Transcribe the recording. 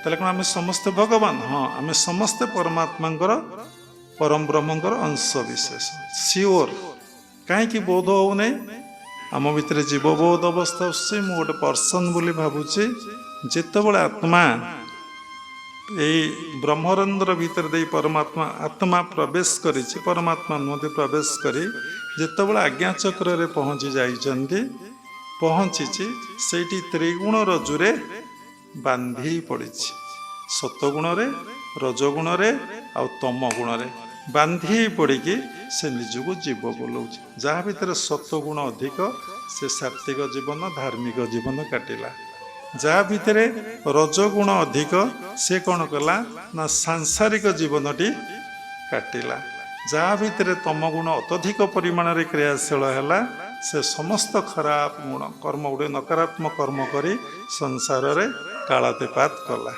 ताले कौन आम समस्ते भगवान हाँ आम समस्ते परमात्मा परम ब्रह्म अंश विशेष सिओर कहीं बोध हो नहीं आम भितर जीवबोध अवस्था आसुचे मु गोटे पर्सन बोली भावुचे जितेबाला आत्मा यही ब्रह्मरंध्र भीतर दे परमात्मा आत्मा प्रवेश करी परमात्मा नुहति प्रवेश करी जितेबाला आज्ञा चक्र रे पहुँची जाइछन्ति पहुँची से त्रिगुण रजुरे बांधी पड़ी सतगुण रजगुण आ तम गुण बांधी पड़ी से निजको जीव बोलाऊ जहाँ भीतर सतगुण अधिक से सात्विक जीवन धार्मिक जीवन काटिला जहाँ भीतर रजगुण अधिक से कौन कला ना सांसारिक जीवनटी काटिला जहाँ भीतर तम गुण अत्यधिक परिमाण रे क्रियाशील है से समस्त खराब गुण कर्म गुड़े नकारात्मक कर्म करी संसार रे कालातिपात कला।